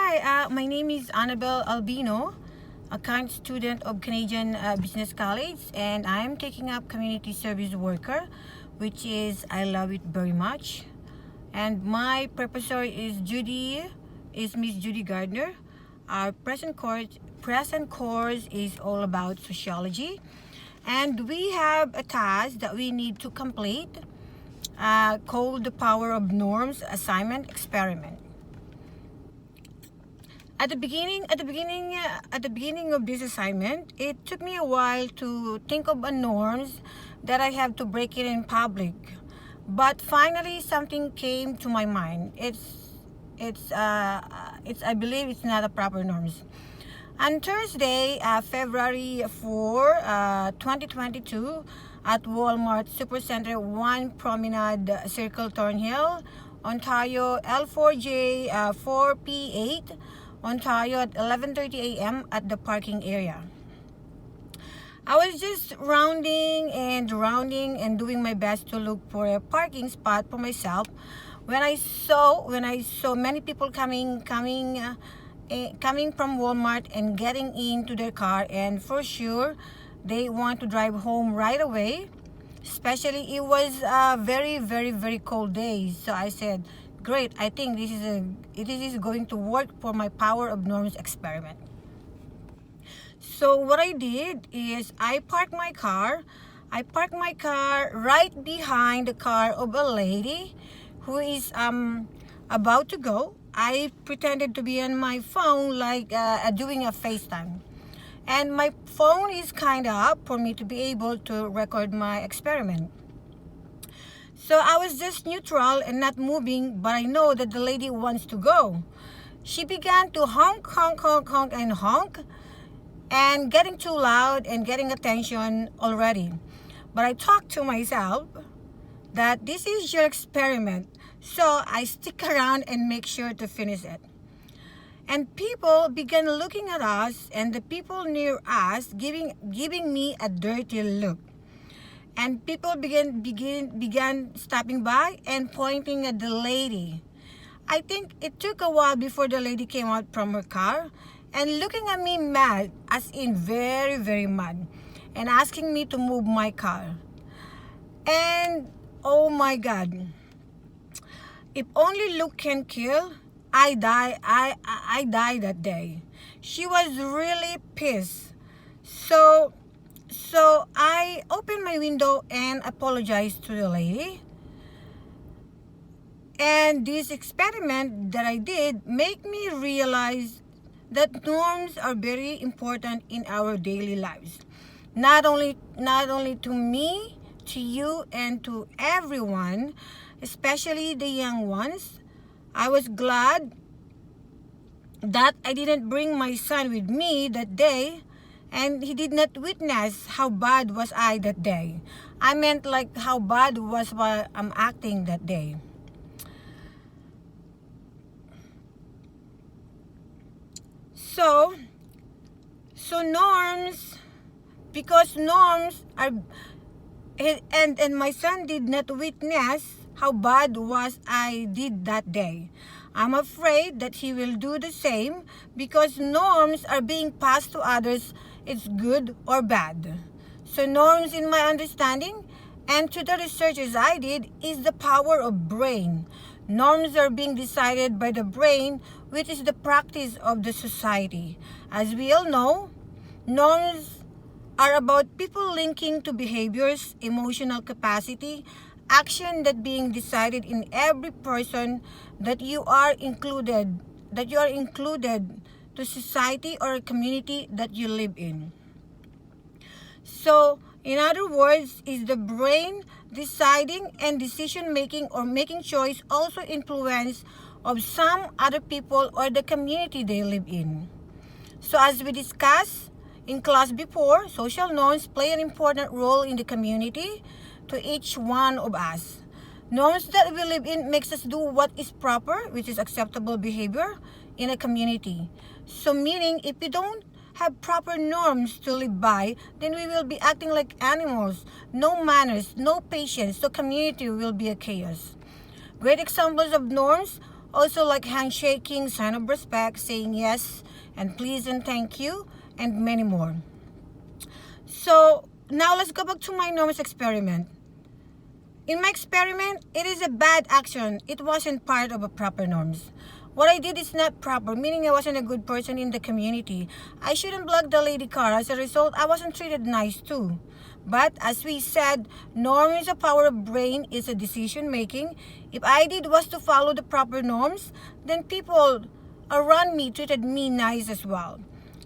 Hi, my name is Annabelle Albino, a current student of Canadian Business College, and I am taking up community service worker, which is I love it very much. And my professor is Miss Judy Gardner. Our present course is all about sociology, and we have a task that we need to complete, called the Power of Norms Assignment Experiment. At the beginning of this assignment, it took me a while to think of a norms that I have to break it in public. But finally, something came to my mind. I believe it's not a proper norms. On Thursday, February 4, 2022, at Walmart Supercenter 1 Promenade Circle, Thornhill, Ontario, L4J 4P8, Ontario, at 11:30 a.m. at the parking area. I was just rounding and doing my best to look for a parking spot for myself when I saw many people coming from Walmart and getting into their car, and for sure they want to drive home right away. Especially it was a very, very, very cold day, so I said, great, I think this is going to work for my Power of Norms experiment. So what I did is I parked my car right behind the car of a lady who is about to go. I pretended to be on my phone, like doing a FaceTime. And my phone is kind of up for me to be able to record my experiment. So I was just neutral and not moving, but I know that the lady wants to go. She began to honk, and getting too loud and getting attention already. But I talked to myself that this is your experiment, so I stick around and make sure to finish it. And people began looking at us, and the people near us giving me a dirty look. And people began stopping by and pointing at the lady. I think it took a while before the lady came out from her car and looking at me mad, as in very, very mad, and asking me to move my car. And oh my God, if only look can kill, I die that day. She was really pissed. So I opened my window and apologized to the lady. And this experiment that I did made me realize that norms are very important in our daily lives. Not only to me, to you, and to everyone, especially the young ones. I was glad that I didn't bring my son with me that day, and he did not witness how bad was I that day. I meant like how bad was what I'm acting that day. So norms, because norms are, and my son did not witness how bad was I did that day. I'm afraid that he will do the same, because norms are being passed to others, it's good or bad. So norms, in my understanding, and to the researches I did, is the power of brain. Norms are being decided by the brain, which is the practice of the society. As we all know, norms are about people linking to behaviors, emotional capacity, action that being decided in every person that you are included to society or a community that you live in. So in other words, is the brain deciding, and decision making or making choice also influence of some other people or the community they live in. So as we discussed in class before, social norms play an important role in the community to each one of us. Norms that we live in makes us do what is proper, which is acceptable behavior in a community. So meaning, if we don't have proper norms to live by, then we will be acting like animals. No manners, no patience, so community will be a chaos. Great examples of norms Also like handshaking, sign of respect, saying yes and please and thank you, and many more. So now let's go back to my norms experiment. In my experiment, it is a bad action. It wasn't part of a proper norms. What I did is not proper, meaning I wasn't a good person in the community. I shouldn't block the lady car. As a result, I wasn't treated nice too. But as we said, norm is a power of brain, is a decision making. If I did was to follow the proper norms, then people around me treated me nice as well.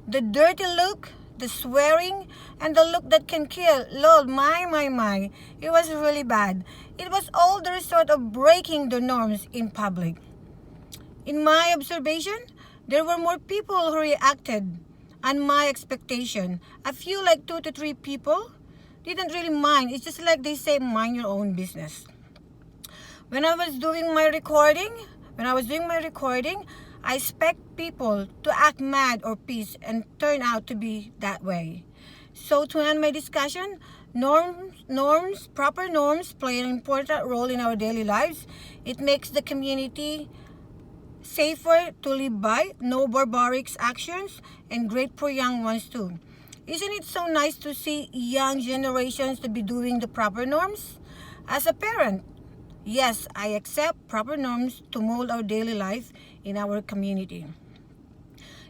The dirty look, the swearing, and the look that can kill. Lol, my. It was really bad. It was all the result of breaking the norms in public. In my observation, there were more people who reacted on my expectation. A few, like 2 to 3 people, didn't really mind. It's just like they say, mind your own business. When I was doing my recording, I expect people to act mad or pissed and turn out to be that way. So to end my discussion, proper norms play an important role in our daily lives. It makes the community safer to live by, no barbaric actions, and great for young ones too. Isn't it so nice to see young generations to be doing the proper norms? As a parent, yes, I accept proper norms to mold our daily life in our community.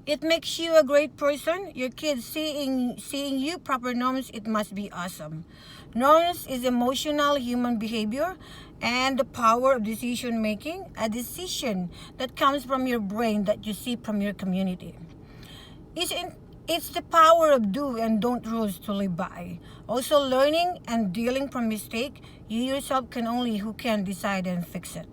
It makes you a great person. Your kids seeing you proper norms, it must be awesome. Norms is emotional human behavior and the power of decision making, a decision that comes from your brain that you see from your community. It's the power of do and don't rules to live by. Also learning and dealing from mistake, you yourself who can decide and fix it.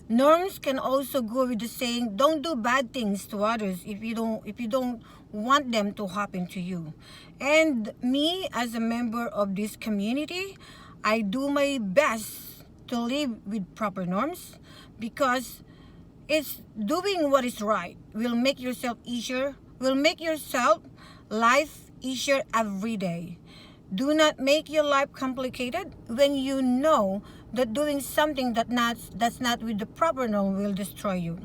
Norms can also go with the saying, don't do bad things to others if you don't want them to happen to you. And me, as a member of this community, I do my best to live with proper norms because it's doing what is right will make yourself life easier every day. Do not make your life complicated when you know that doing something that's not with the proper norm will destroy you.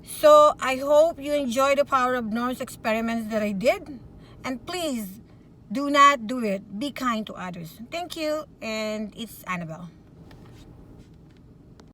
So I hope you enjoy the power of norms experiments that I did. And please do not do it. Be kind to others. Thank you. And it's Annabelle.